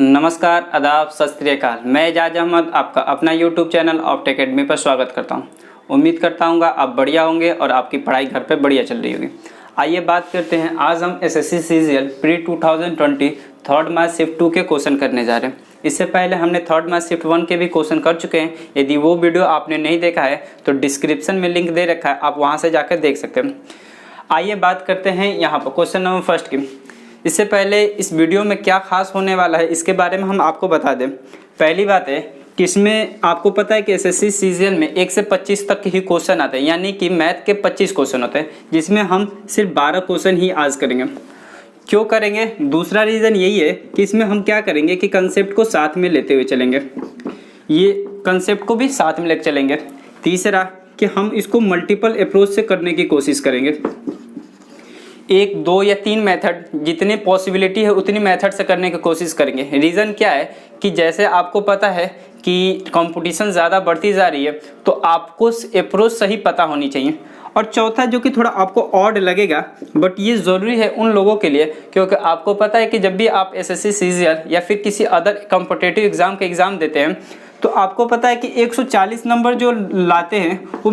नमस्कार, आदाब, सत श्री अकाल। मैं एजाज अहमद आपका अपना यूट्यूब चैनल ऑप्ट एकेडमी पर स्वागत करता हूं। उम्मीद करता हूं आप बढ़िया होंगे और आपकी पढ़ाई घर पे बढ़िया चल रही होगी। आइए बात करते हैं, आज हम SSC CGL pre 2020 third math shift 2 के क्वेश्चन करने जा रहे हैं। इससे पहले हमने थर्ड मैथ शिफ्ट 1 के भी क्वेश्चन कर चुके हैं। यदि वो वीडियो आपने नहीं देखा है तो डिस्क्रिप्शन में लिंक दे रखा है, आप वहाँ से जाकर देख सकते हैं। आइए बात करते हैं यहाँ पर क्वेश्चन नंबर फर्स्ट की। इससे पहले इस वीडियो में क्या खास होने वाला है इसके बारे में हम आपको बता दें। पहली बात है कि इसमें आपको पता है कि एसएससी सीजीएल में 1 से 25 तक ही क्वेश्चन आते हैं, यानी कि मैथ के 25 क्वेश्चन होते हैं, जिसमें हम सिर्फ 12 क्वेश्चन ही आज करेंगे। क्यों करेंगे? दूसरा रीज़न यही है कि इसमें हम क्या करेंगे कि कंसेप्ट को साथ में लेते हुए चलेंगे, ये कंसेप्ट को भी साथ में लेकर चलेंगे। तीसरा कि हम इसको मल्टीपल अप्रोच से करने की कोशिश करेंगे, 1, 2 या 3 मेथड, जितनी पॉसिबिलिटी है उतनी मेथड से करने की कोशिश करेंगे। रीज़न क्या है कि जैसे आपको पता है कि कंपटीशन ज़्यादा बढ़ती जा रही है, तो आपको अप्रोच सही पता होनी चाहिए। और चौथा जो कि थोड़ा आपको ऑड लगेगा, बट ये ज़रूरी है उन लोगों के लिए, क्योंकि आपको पता है कि जब भी आप एसएससी सीजीएल या फिर किसी अदर कॉम्पिटिटिव एग्ज़ाम का एग्ज़ाम देते हैं तो आपको पता है कि 140 नंबर जो लाते हैं वो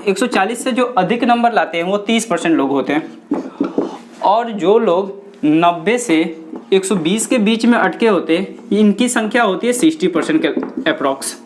140 से जो अधिक नंबर लाते हैं वो 30% लोग होते हैं, और जो लोग 90 से 120 के बीच में अटके होते हैं इनकी संख्या होती है 60% के अप्रॉक्स।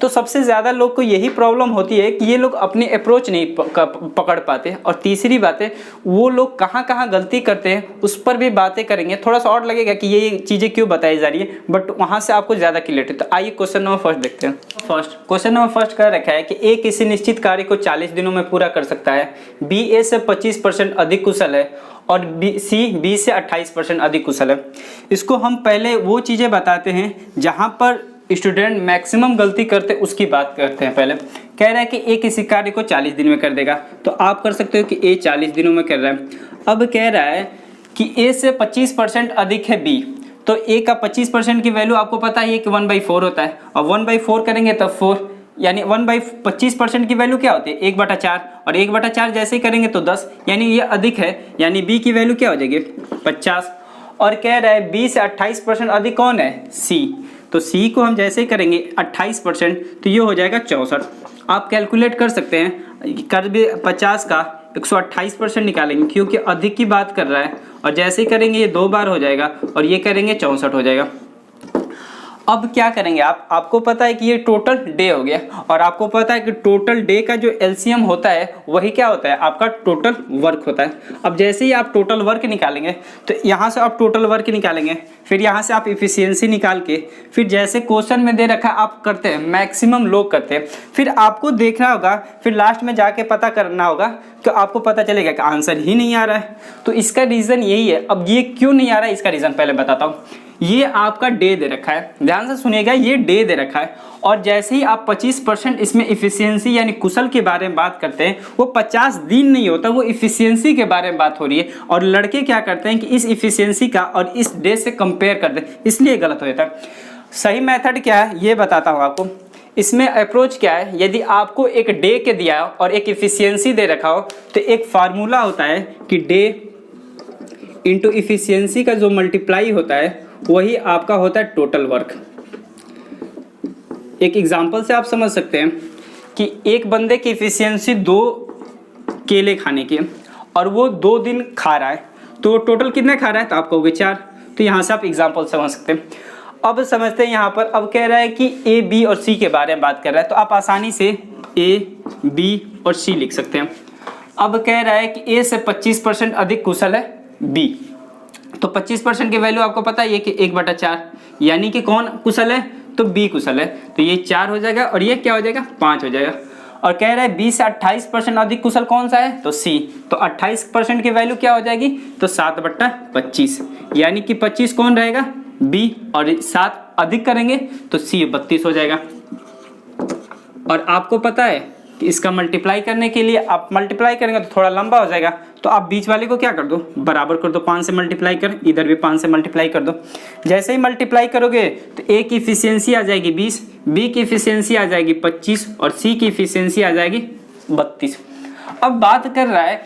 तो सबसे ज़्यादा लोग को यही प्रॉब्लम होती है कि ये लोग अपनी अप्रोच नहीं पकड़ पाते। और तीसरी बात है, वो लोग कहाँ कहाँ गलती करते हैं उस पर भी बातें करेंगे। थोड़ा सा और लगेगा कि ये चीज़ें क्यों बताई जा रही है, बट वहाँ से आपको ज़्यादा क्लियर है। तो आइए क्वेश्चन नंबर फर्स्ट देखते हैं। क्वेश्चन नंबर फर्स्ट कह रखा है कि ए किसी निश्चित कार्य को 40 दिनों में पूरा कर सकता है, बी ए से 25% अधिक कुशल है और सी बी से 28% अधिक कुशल है। इसको हम पहले वो चीज़ें बताते हैं जहाँ पर स्टूडेंट मैक्सिमम गलती करते उसकी बात करते हैं। पहले कह रहा है कि ए किसी कार्य को 40 दिन में कर देगा, तो आप कर सकते हो कि ए 40 दिनों में कर रहा है। अब कह रहा है कि ए से 25% अधिक है बी, तो ए का 25% की वैल्यू आपको पता ही है कि 1/4 होता है, और 1/4 करेंगे तब 4, यानी 1/25% की वैल्यू क्या होती है 1/4, और 1/4 जैसे ही करेंगे तो 10, यानी ये अधिक है, यानी बी की वैल्यू क्या हो जाएगी 50। और कह रहा है बी से 28% अधिक कौन है सी, तो सी को हम जैसे ही करेंगे 28% तो ये हो जाएगा 64। आप कैलकुलेट कर सकते हैं, कर भी 50 का 128% निकालेंगे क्योंकि अधिक की बात कर रहा है, और जैसे ही करेंगे ये 2 बार हो जाएगा और ये करेंगे 64 हो जाएगा। अब क्या करेंगे आपको पता है कि ये टोटल डे हो गया, और आपको पता है कि टोटल डे का जो एलसीएम होता है वही क्या होता है आपका टोटल वर्क होता है। अब जैसे ही आप टोटल वर्क निकालेंगे तो यहाँ से आप टोटल वर्क निकालेंगे, फिर यहाँ से आप इफिशियंसी निकाल के, फिर जैसे क्वेश्चन में दे रखा है आप करते हैं, मैक्सिमम लोग करते हैं, फिर आपको देखना होगा, फिर लास्ट में जाके पता करना होगा तो आपको पता चलेगा कि आंसर ही नहीं आ रहा है। तो इसका रीज़न यही है। अब ये क्यों नहीं आ रहा है इसका रीज़न पहले बताता हूँ। ये आपका डे दे रखा है, ध्यान से सुनिएगा, ये डे दे रखा है, और जैसे ही आप 25% इसमें इफिशियंसी यानी कुशल के बारे में बात करते हैं, वो 50 दिन नहीं होता, वो इफिशियंसी के बारे में बात हो रही है। और लड़के क्या करते हैं कि इस इफिशियंसी का और इस डे से कंपेयर करते हैं, इसलिए गलत हो जाता है। सही मेथड क्या है ये बताता हूँ आपको। इसमें अप्रोच क्या है, यदि आपको एक डे के दिया हो और एक इफिशियंसी दे रखा हो तो एक फार्मूला होता है कि डे इंटू इफिशियंसी का जो मल्टीप्लाई होता है वही आपका होता है टोटल वर्क। एक एग्जांपल से आप समझ सकते हैं कि एक बंदे की इफिशियंसी 2 केले खाने की और वो 2 दिन खा रहा है, तो टोटल कितने खा रहा है तो आप कहोगे 4। तो यहाँ से आप एग्जांपल समझ सकते हैं। अब समझते हैं यहाँ पर, अब कह रहा है कि ए बी और सी के बारे में बात कर रहा है, तो आप आसानी से ए बी और सी लिख सकते हैं। अब कह रहा है कि ए से 25% अधिक कुशल है बी, तो 25% की वैल्यू आपको पता है कि 1/4, यानी कि कौन कुशल है तो बी कुशल है, तो ये 4 हो जाएगा और ये क्या हो जाएगा 5 हो जाएगा। और कह रहा है बी से 28% अधिक कुशल कौन सा है तो सी, तो 28% की वैल्यू क्या हो जाएगी तो 7/25, यानी कि 25 कौन रहेगा बी, और 7 अधिक करेंगे तो सी 32 हो जाएगा। और आपको पता है कि इसका मल्टीप्लाई करने के लिए आप मल्टीप्लाई करेंगे तो थोड़ा लंबा हो जाएगा, तो आप बीच वाले को क्या कर दो बराबर कर दो, 5 से मल्टीप्लाई कर, इधर भी 5 से मल्टीप्लाई कर दो। जैसे ही मल्टीप्लाई करोगे तो ए की इफिशियंसी आ जाएगी 20, बी की इफिशियंसी आ जाएगी 25 और सी की इफिशियंसी आ जाएगी 32। अब बात कर रहा है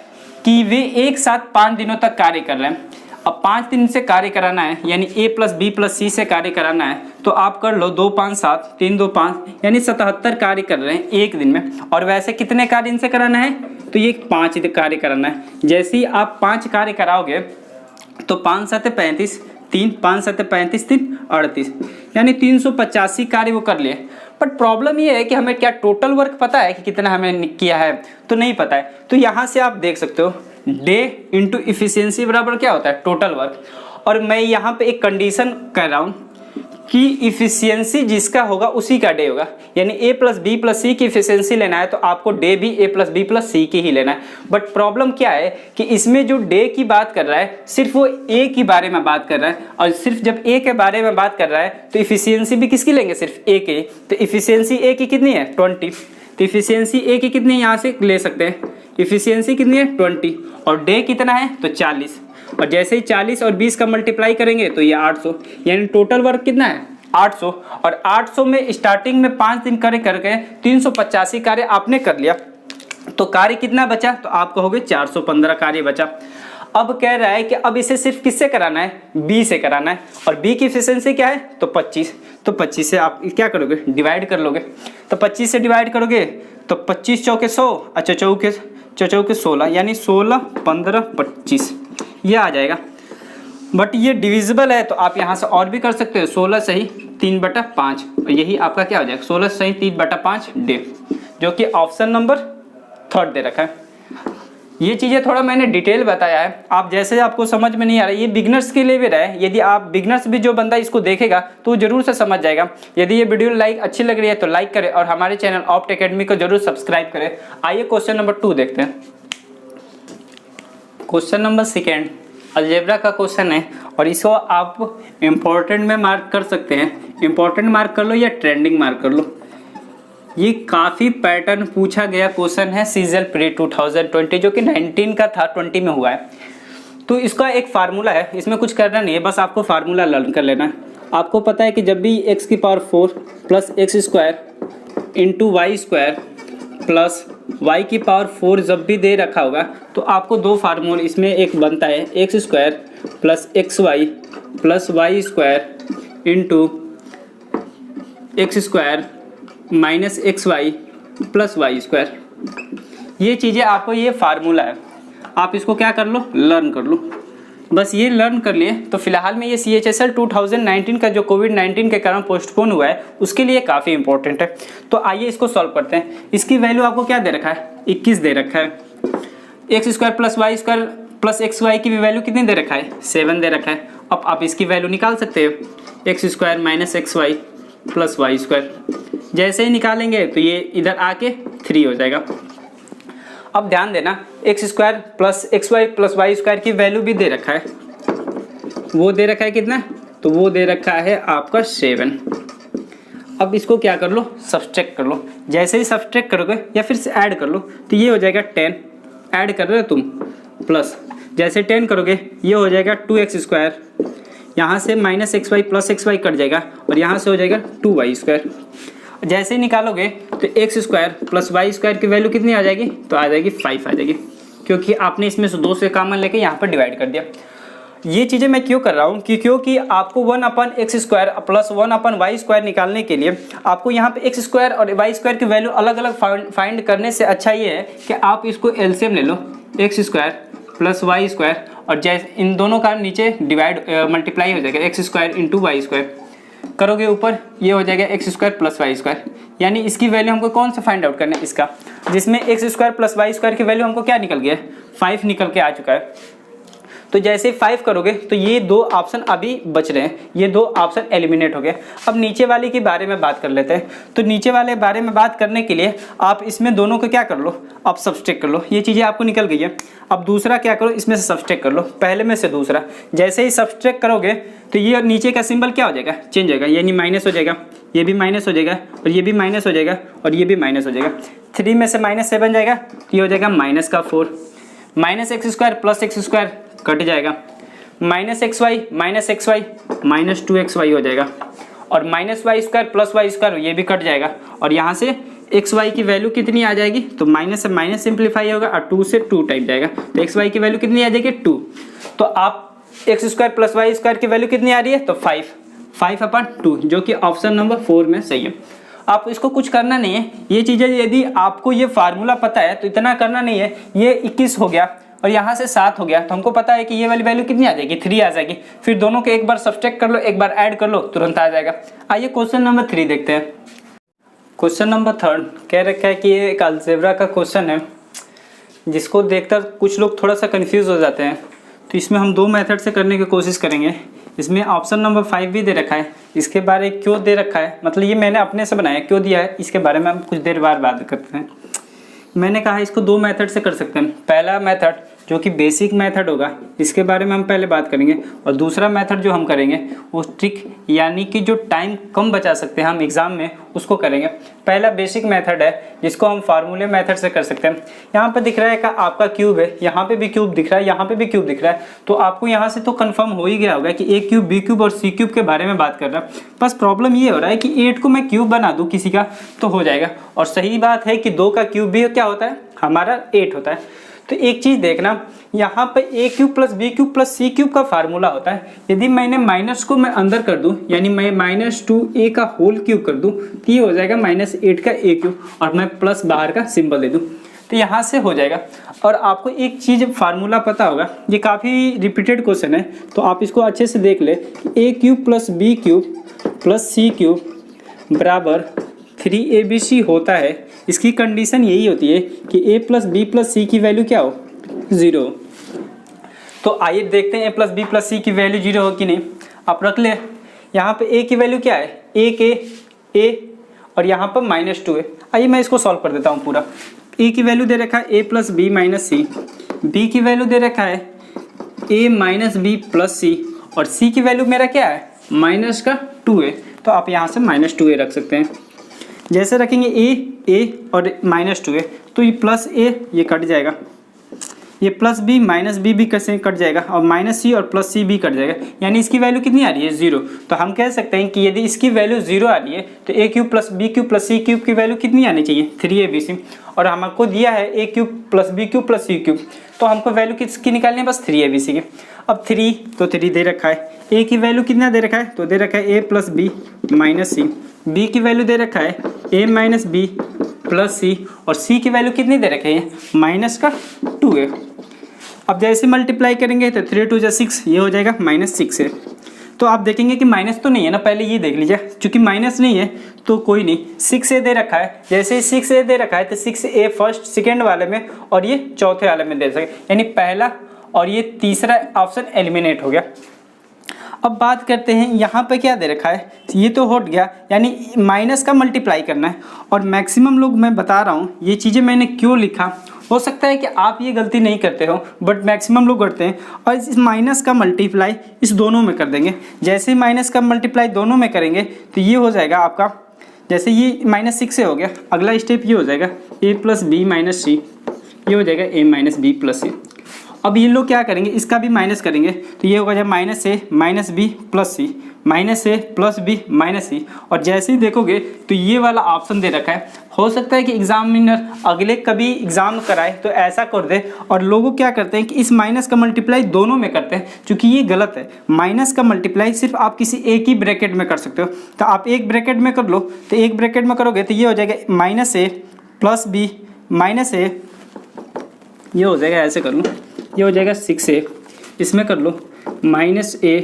कि वे एक साथ 5 दिनों तक कार्य कर रहे हैं। अब 5 दिन से कार्य कराना है, यानी a प्लस बी प्लस सी से कार्य कराना है, तो आप कर लो 2 5 7 3 2 5, यानी 77 कार्य कर रहे हैं एक दिन में। और वैसे कितने कार्य इनसे कराना है, तो ये 5 कार्य कराना है। जैसे ही आप 5 कार्य कराओगे तो 5 7 35, 3 5 7 35, 3 38, यानी 385 कार्य वो कर लिए। बट प्रॉब्लम ये है कि हमें क्या टोटल वर्क पता है कि कितना हमें किया है, तो नहीं पता है। तो यहाँ से आप देख सकते हो डे इंटू इफिशियंसी बराबर क्या होता है, टोटल वर्क। और मैं यहाँ पे एक कंडीशन कह रहा हूँ कि इफिशियंसी जिसका होगा उसी का डे होगा, यानी a प्लस बी प्लस सी की इफिशियंसी लेना है तो आपको डे भी a प्लस बी प्लस सी की ही लेना है। बट प्रॉब्लम क्या है कि इसमें जो डे की बात कर रहा है सिर्फ वो a के बारे में बात कर रहा है, और सिर्फ जब a के बारे में बात कर रहा है तो इफिशियंसी भी किसकी लेंगे, सिर्फ a की। तो इफिशियंसी a की कितनी है, 20। तो इफिशियंसी a की कितनी यहाँ से ले सकते हैं, इफिशियंसी कितनी है 20, और डे कितना है तो 40। और जैसे ही 40 और 20 का मल्टीप्लाई करेंगे तो ये 800, यानी टोटल वर्क कितना है 800। और 800 में स्टार्टिंग में 5 दिन कार्य करके 385 कार्य आपने कर लिया, तो कार्य कितना बचा, तो आप कहोगे 415 कार्य बचा। अब कह रहा है कि अब इसे सिर्फ किससे कराना है, बी से कराना है, और बी की एफिशिएंसी क्या है तो 25। तो 25 से आप क्या करोगे, डिवाइड कर लोगे। तो 25 से डिवाइड करोगे तो 25 चौके 100, अच्छा चौके 16, यानी 16 15 25 ये आ जाएगा। बट ये डिविजिबल है तो आप यहाँ से और भी कर सकते हो, 16 सही 3/5, और यही आपका क्या हो जाएगा 16 सही 3/5 डे, जो कि ऑप्शन नंबर 3 दे रखा है। ये चीज़ें थोड़ा मैंने डिटेल बताया है, आप जैसे आपको समझ में नहीं आ रहा है, ये बिगनर्स के लिए भी रहा है। यदि आप बिगनर्स भी जो बंदा इसको देखेगा तो वो जरूर से समझ जाएगा। यदि ये वीडियो लाइक अच्छी लग रही है तो लाइक करें, और हमारे चैनल ऑप्ट एकेडमी को जरूर सब्सक्राइब करें। आइए क्वेश्चन नंबर 2 देखते हैं। क्वेश्चन नंबर 2 अलजेब्रा का क्वेश्चन है, और इसको आप इम्पोर्टेंट में मार्क कर सकते हैं, इम्पोर्टेंट मार्क कर लो या ट्रेंडिंग मार्क कर लो। ये काफ़ी पैटर्न पूछा गया क्वेश्चन है सीजल प्री 2020, जो कि 19 का था, 20 में हुआ है। तो इसका एक फार्मूला है, इसमें कुछ करना नहीं है, बस आपको फार्मूला लर्न कर लेना है। आपको पता है कि जब भी x⁴ plus x² into y² plus y⁴ जब भी दे रखा होगा तो आपको 2 फार्मूला इसमें एक बनता है, x² plus xy plus y² into x² minus xy plus y²। ये चीज़ें आपको, ये फार्मूला है, आप इसको क्या कर लो, लर्न कर लो। बस ये लर्न कर लिए तो फिलहाल में ये CHSL 2019 का जो कोविड-19 के कारण पोस्टपोन हुआ है उसके लिए काफ़ी इंपॉर्टेंट है। तो आइए इसको सॉल्व करते हैं। इसकी वैल्यू आपको क्या दे रखा है, 21 दे रखा है। x² plus y² plus xy की भी वैल्यू कितनी दे रखा है, 7 दे रखा है। अब आप इसकी वैल्यू निकाल सकते हो, x² minus xy plus y²। जैसे ही निकालेंगे तो ये इधर आके 3 हो जाएगा। अब ध्यान देना, x² plus xy plus y² की वैल्यू भी दे रखा है, वो दे रखा है कितना, तो वो दे रखा है आपका 7। अब इसको क्या कर लो, सब्सट्रैक्ट कर लो। जैसे ही सब्सट्रैक्ट करोगे या फिर से ऐड कर लो तो ये हो जाएगा 10, ऐड कर रहे हो तुम, प्लस जैसे 10 करोगे ये हो जाएगा 2x², यहाँ से minus xy plus xy cut जाएगा और यहाँ से हो जाएगा 2y²। जैसे ही निकालोगे तो x² प्लस y² की वैल्यू कितनी आ जाएगी, तो आ जाएगी 5 आ जाएगी, क्योंकि आपने इसमें से 2 से कॉमन लेके यहाँ पर डिवाइड कर दिया। ये चीज़ें मैं क्यों कर रहा हूँ क्योंकि आपको 1/x² प्लस 1/y² निकालने के लिए आपको यहाँ पे x² और y² की वैल्यू अलग अलग फाइंड करने से अच्छा ये है कि आप इसको एलसीएम ले लो, x² प्लस y² और जैसे इन दोनों का नीचे डिवाइड मल्टीप्लाई हो जाएगा, x² इंटू y² करोगे ऊपर ये हो जाएगा x² प्लस y²। यानी इसकी वैल्यू हमको कौन सा फाइंड आउट करना है, इसका, जिसमें x² प्लस y² की वैल्यू हमको क्या निकल गया, 5 निकल के आ चुका है। तो जैसे 5 करोगे तो ये 2 ऑप्शन अभी बच रहे हैं, ये 2 ऑप्शन एलिमिनेट हो गए। अब नीचे वाले के बारे में बात कर लेते हैं। तो नीचे वाले बारे में बात करने के लिए आप इसमें दोनों को क्या कर लो, आप सब्सट्रैक्ट कर लो, ये चीज़ें आपको निकल गई है। अब दूसरा क्या करो, इसमें से सब्सट्रैक्ट कर लो, पहले में से दूसरा। जैसे ही सब्सट्रैक्ट करोगे तो ये ये का सिंबल क्या हो जाएगा, चेंज होगा, यानी माइनस हो जाएगा, ये भी माइनस हो जाएगा और ये भी माइनस हो जाएगा और ये भी माइनस हो जाएगा। 3 में से -7 जाएगा तो ये हो जाएगा -4, minus x² plus x² cut जाएगा, माइनस xy माइनस 2xy हो जाएगा और माइनस y² प्लस y² ये भी कट जाएगा और यहाँ से xy की वैल्यू कितनी आ जाएगी, तो माइनस से माइनस सिंप्लीफाई होगा और 2 से 2 टाइप जाएगा, तो xy की वैल्यू कितनी आ जाएगी 2। तो आप x square plus y square की वैल्यू कितनी आ रही है, तो 5/2 जो कि ऑप्शन नंबर 4 में सही है। आप इसको कुछ करना नहीं है, ये चीज़ें यदि आपको ये फार्मूला पता है तो इतना करना नहीं है। ये 21 हो गया और यहाँ से 7 हो गया, तो हमको पता है कि ये वाली वैल्यू कितनी आ जाएगी, 3 आ जाएगी। फिर दोनों के एक बार सब्सट्रैक्ट कर लो, एक बार ऐड कर लो, तुरंत आ जाएगा। आइए क्वेश्चन नंबर 3 देखते हैं। क्वेश्चन नंबर 3 कह रखा है कि ये एक अलजेब्रा का क्वेश्चन है, जिसको देखकर कुछ लोग थोड़ा सा कंफ्यूज हो जाते हैं। तो इसमें हम 2 मेथड से करने की कोशिश करेंगे। इसमें ऑप्शन नंबर 5 भी दे रखा है, इसके बारे में क्यों दे रखा है, मतलब ये मैंने अपने से बनाया, क्यों दिया है इसके बारे में हम कुछ देर बाद बात करते हैं। मैंने कहा इसको 2 मेथड से कर सकते हैं। पहला मेथड जो कि बेसिक मेथड होगा, इसके बारे में हम पहले बात करेंगे, और दूसरा मेथड जो हम करेंगे वो ट्रिक, यानी कि जो टाइम कम बचा सकते हैं हम एग्जाम में, उसको करेंगे। पहला बेसिक मेथड है जिसको हम फार्मूले मेथड से कर सकते हैं। यहाँ पे दिख रहा है कि आपका क्यूब है, यहाँ पे भी क्यूब दिख रहा है, यहाँ पे भी क्यूब दिख रहा है, तो आपको यहाँ से तो कंफर्म हो ही गया होगा कि ए क्यूब, बी क्यूब और सी क्यूब के बारे में बात कर रहा है। बस प्रॉब्लम ये हो रहा है कि 8 को मैं क्यूब बना दूँ किसी का तो हो जाएगा, और सही बात है कि 2 का क्यूब भी क्या होता है, हमारा 8 होता है। तो एक चीज़ देखना, यहाँ पे a cube plus b cube plus c cube का फार्मूला होता है। यदि मैंने माइनस को मैं अंदर कर दूँ, यानी मैं -2a का होल क्यूब कर दूँ, तो ये हो जाएगा -8 का ए क्यूब, और मैं प्लस बाहर का सिंबल दे दूँ, तो यहाँ से हो जाएगा। और आपको एक चीज़ फार्मूला पता होगा, ये काफ़ी रिपीटेड क्वेश्चन है, तो आप इसको अच्छे से देख ले। A cube plus b cube plus c cube बराबर 3abc होता है। इसकी कंडीशन यही होती है कि a प्लस बी प्लस सी की वैल्यू क्या हो, 0। तो आइए देखते हैं a प्लस बी प्लस सी की वैल्यू 0 हो कि नहीं। आप रख ले, यहाँ पे a की वैल्यू क्या है, a और यहाँ पर -2 है। आइए मैं इसको सॉल्व कर देता हूँ पूरा। a की वैल्यू दे रखा है a plus b minus c, b की वैल्यू दे रखा है a minus b plus c, और c की वैल्यू मेरा क्या है, -2 है। तो आप यहाँ से -2a रख सकते हैं। जैसे रखेंगे a और -2 है, तो ये प्लस a ये कट जाएगा, ये प्लस b माइनस बी भी कैसे कट जाएगा, और माइनस सी और प्लस सी भी कट जाएगा, यानी इसकी वैल्यू कितनी आ रही है, 0। तो हम कह सकते हैं कि यदि इसकी वैल्यू 0 आ रही है तो a cube plus b cube plus c cube की वैल्यू कितनी आनी चाहिए, 3abc। और हमको दिया है a cube plus b cube plus c cube, तो हमको वैल्यू किसकी निकालनी है, बस 3abc की। अब 3 तो 3 दे रखा है, a की वैल्यू कितना दे रखा है, तो दे रखा है a plus b minus c, b की वैल्यू दे रखा है a minus b plus c, और c की वैल्यू कितनी दे रखी है, -2 है। अब जैसे मल्टीप्लाई करेंगे तो 3 2 6, ये हो जाएगा -6 है। तो आप देखेंगे कि माइनस तो नहीं है ना, पहले ये देख लीजिए, चूंकि माइनस नहीं है तो कोई नहीं। 6a दे रखा है, जैसे ही 6a दे रखा है तो 6a फर्स्ट सेकेंड वाले में और ये चौथे वाले में दे सके, यानी पहला और ये तीसरा ऑप्शन एलिमिनेट हो गया। अब बात करते हैं यहाँ पे क्या दे रखा है, ये तो हट गया, यानी माइनस का मल्टीप्लाई करना है। और मैक्सिमम लोग, मैं बता रहा हूँ ये चीज़ें मैंने क्यों लिखा, हो सकता है कि आप ये गलती नहीं करते हो, बट मैक्सिमम लोग करते हैं। और इस माइनस का मल्टीप्लाई इस दोनों में कर देंगे। जैसे ही माइनस का मल्टीप्लाई दोनों में करेंगे तो ये हो जाएगा आपका, जैसे ये -6 से हो गया, अगला स्टेप ये हो जाएगा a प्लस बी माइनस सी, ये हो जाएगा a minus b plus c. अब ये लोग क्या करेंगे, इसका भी माइनस करेंगे, तो ये होगा जब -a minus b plus c, -a plus b minus c. और जैसे ही देखोगे तो ये वाला ऑप्शन दे रखा है। हो सकता है कि एग्जामिनर अगले कभी एग्जाम कराए तो ऐसा कर दे, और लोगों क्या करते हैं कि इस माइनस का मल्टीप्लाई दोनों में करते हैं, क्योंकि ये गलत है। माइनस का मल्टीप्लाई सिर्फ आप किसी एक ही ब्रैकेट में कर सकते हो, तो आप एक ब्रैकेट में कर लो, तो एक ब्रैकेट में करोगे तो ये हो जाएगा -a plus b minus a, ये हो जाएगा, ऐसे कर लो, ये हो जाएगा 6a, इसमें कर लो -a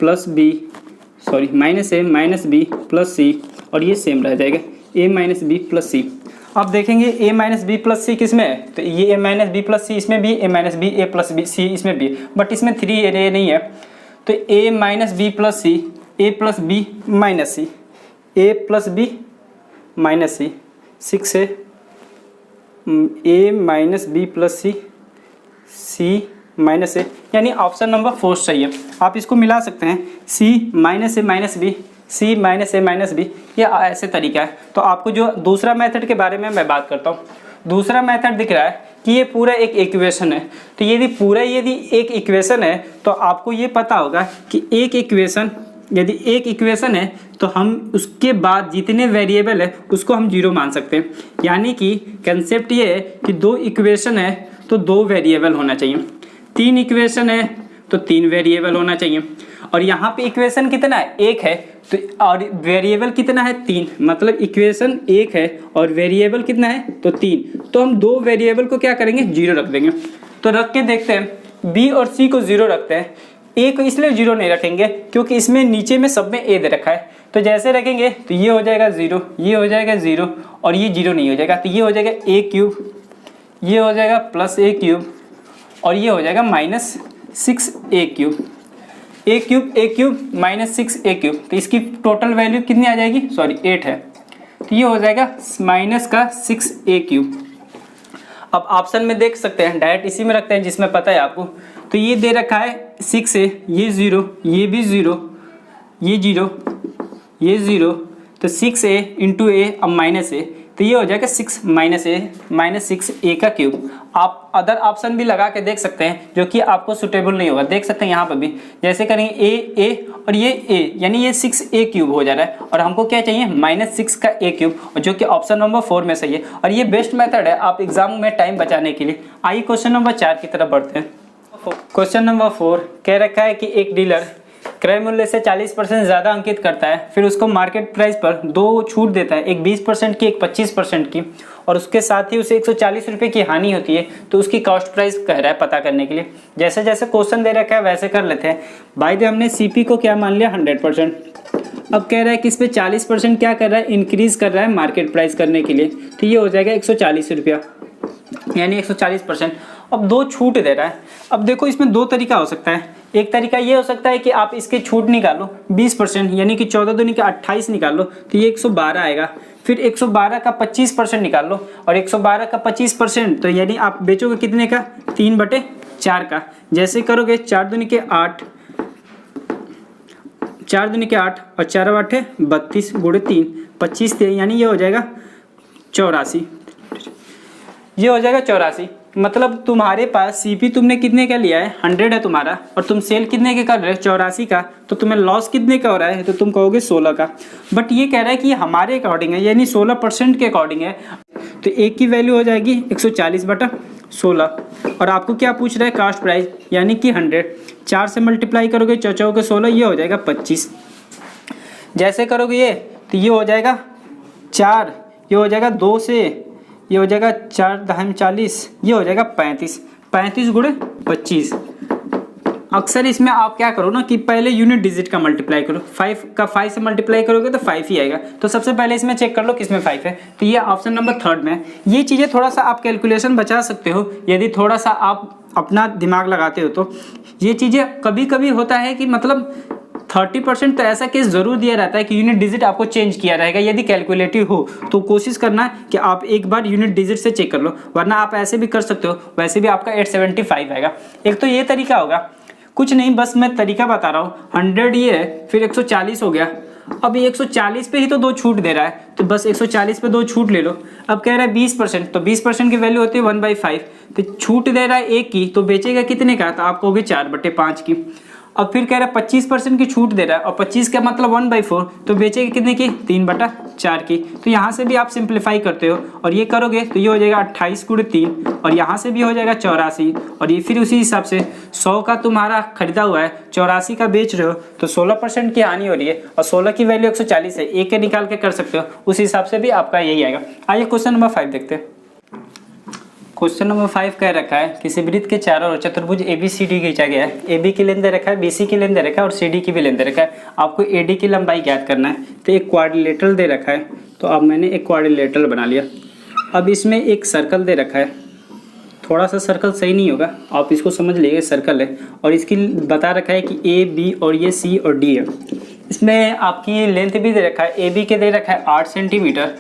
plus b, sorry -a minus b plus c, और ये सेम रह जाएगा a minus b plus c. अब देखेंगे a minus b plus c किस में है, तो ये a minus b plus c इसमें भी, a minus b a plus b c इसमें भी, बट इसमें 3a नहीं है, तो a minus b plus c, a plus b minus c, a plus b minus c, 6a a minus b plus c, c minus a, यानी option number 4 सही है। आप इसको मिला सकते हैं, सी माइनस ए माइनस बी, सी माइनस ए माइनस बी, ये ऐसे तरीका है। तो आपको जो दूसरा मेथड के बारे में मैं बात करता हूँ, दूसरा मेथड दिख रहा है कि ये पूरा एक इक्वेशन है। तो यदि एक इक्वेशन है तो आपको ये पता होगा कि एक इक्वेशन, यदि एक इक्वेशन है तो हम उसके बाद जितने वेरिएबल है उसको हम 0 मान सकते हैं। यानी कि कंसेप्ट ये है कि 2 इक्वेशन है तो 2 वेरिएबल होना चाहिए, 3 इक्वेशन है तो 3 वेरिएबल होना चाहिए। और यहाँ पे इक्वेशन कितना है, 1 है, तो और वेरिएबल कितना है, 3, मतलब इक्वेशन 1 है और वेरिएबल कितना है, तो 3। तो हम 2 वेरिएबल को क्या करेंगे, 0 रख देंगे। तो रख के देखते हैं, बी और सी को 0 रखते हैं, ए को इसलिए 0 नहीं रखेंगे क्योंकि इसमें नीचे में सब में ए दे रखा है। तो जैसे रखेंगे तो ये हो जाएगा 0, ये हो जाएगा 0 और ये 0 नहीं हो जाएगा, तो ये हो जाएगा ए क्यूब, ये हो जाएगा प्लस ए क्यूब और ये हो जाएगा माइनस 6 ए क्यूब। ए क्यूब माइनस 6 ए क्यूब, तो इसकी टोटल वैल्यू कितनी आ जाएगी, सॉरी 8 है, तो ये हो जाएगा माइनस का 6 ए क्यूब। अब ऑप्शन में देख सकते हैं, डायरेक्ट इसी में रखते हैं जिसमें पता है आपको। तो ये दे रखा है 6 है, ये 0, ये भी 0, ये 0, ये 0, तो 6a इंटू ए अब माइनस ए, तो ये हो जाएगा 6 माइनस 6 ए का क्यूब। आप अदर ऑप्शन भी लगा के देख सकते हैं जो कि आपको सुटेबल नहीं होगा। देख सकते हैं यहाँ पर भी जैसे करेंगे ए और ये ए, यानी ये 6 ए क्यूब हो जा रहा है और हमको क्या चाहिए, माइनस 6 का ए क्यूब, और जो कि ऑप्शन नंबर 4 में सही है। और ये बेस्ट मेथड है आप एग्जाम में टाइम बचाने के लिए। आइए क्वेश्चन नंबर 4 की तरफ बढ़ते हैं। क्वेश्चन नंबर 4 कह रखा है कि एक डीलर क्रय मूल्य से 40% ज़्यादा अंकित करता है, फिर उसको मार्केट प्राइस पर 2 छूट देता है, एक 20% की, एक 25% की, और उसके साथ ही उसे 140 रुपये की हानि होती है। तो उसकी कॉस्ट प्राइस कह रहा है पता करने के लिए। जैसे जैसे क्वेश्चन दे रखा है वैसे कर लेते हैं। बाय द हमने सीपी को क्या मान लिया, 100%। अब कह रहा है कि इस पर 40% क्या कर रहा है, इंक्रीज कर रहा है मार्केट प्राइस करने के लिए, तो ये हो जाएगा 140 रुपया, यानी 140%। अब 2 छूट दे रहा है। अब देखो इसमें 2 तरीका हो सकता है। एक तरीका ये हो सकता है कि आप इसके छूट निकालो 20%, यानी कि 14 दूनी का 28 निकाल लो, तो ये 112 आएगा। फिर 112 का 25% निकाल लो, और 112 का 25% तो यानी आप बेचोगे कितने का, 3/4 का। जैसे करोगे 4 दूनी के 8, 4 दूनी के 8 और 4 8 32 गुणे 3, 25 थे, यानी ये हो जाएगा 84, ये हो जाएगा 84। मतलब तुम्हारे पास सीपी तुमने कितने का लिया है, 100 है तुम्हारा, और तुम सेल कितने के कर रहे हो, 84 का, तो तुम्हें लॉस कितने का हो रहा है, तो तुम कहोगे 16 का। बट ये कह रहा है कि हमारे अकॉर्डिंग है, यानी 16% के अकॉर्डिंग है, तो एक की वैल्यू हो जाएगी 140/16। और आपको क्या पूछ रहा है, कास्ट प्राइस, यानी कि 100, 4 से मल्टीप्लाई करोगे, 4 के 16, ये हो जाएगा 25। जैसे करोगे ये, तो ये हो जाएगा 4, ये हो जाएगा 2 से, ये हो जाएगा 4 दहम 40, ये हो जाएगा 35 गुणे 25। अक्सर इसमें आप क्या करो ना कि पहले यूनिट डिजिट का मल्टीप्लाई करो, 5 का 5 से मल्टीप्लाई करोगे तो 5 ही आएगा। तो सबसे पहले इसमें चेक कर लो किसमें 5 है, तो ये ऑप्शन नंबर 3 में है। ये चीज़ें थोड़ा सा आप कैलकुलेशन बचा सकते हो यदि थोड़ा सा आप अपना दिमाग लगाते हो। तो ये चीज़ें कभी कभी होता है कि मतलब 30% तो ऐसा केस जरूर दिया रहता है कि यूनिट डिजिट आपको चेंज किया रहेगा। यदि कैलकुलेटिव हो तो कोशिश करना है कि आप एक बार यूनिट डिजिट से चेक कर लो, वरना आप ऐसे भी कर सकते हो, वैसे भी आपका 875 आएगा। एक तो ये तरीका होगा, कुछ नहीं बस मैं तरीका बता रहा हूँ। 100 ये है, फिर 140 हो गया। अब ये 140 पे ही तो 2 छूट दे रहा है, तो बस 140 पे 2 छूट ले लो। अब कह रहा है 20%, तो 20% की वैल्यू होती है 1/5, तो छूट दे रहा है 1 की, तो बेचेगा कितने का, तो आप कहोगे 4/5 की। अब फिर कह रहा है 25% की छूट दे रहा है, और 25 का मतलब 1/4, तो बेचेगा कितने की, 3/4 की। तो यहाँ से भी आप सिंप्लीफाई करते हो और ये करोगे तो ये हो जाएगा 28 गुणे 3, और यहाँ से भी हो जाएगा 84, और ये फिर उसी हिसाब से 100 का तुम्हारा खरीदा हुआ है, 84 का बेच रहे हो, तो 16% की हानि हो रही है, और 16 की वैल्यू 140 है, एक के निकाल के कर सकते हो, उस हिसाब से भी आपका यही आएगा। आइए क्वेश्चन नंबर 5 देखते हैं। क्वेश्चन नंबर 5 कह रखा है किसी वृत्त के चारों ओर चतुर्भुज ABCD खींचा गया है। AB की लेंथ दे रखा है, BC की लेंथ दे रखा है और CD की भी लेंथ दे रखा है। आपको AD की लंबाई ज्ञात करना है। तो एक क्वाड्रिलेटरल दे रखा है, तो अब मैंने एक क्वाड्रिलेटरल बना लिया। अब इसमें एक सर्कल दे रखा है, थोड़ा सा सर्कल सही नहीं होगा, आप इसको समझ लीजिए सर्कल है, और इसकी बता रखा है कि A B और ये C और D है। इसमें आपकी लेंथ भी दे रखा है, AB के दे रखा है 8 सेंटीमीटर,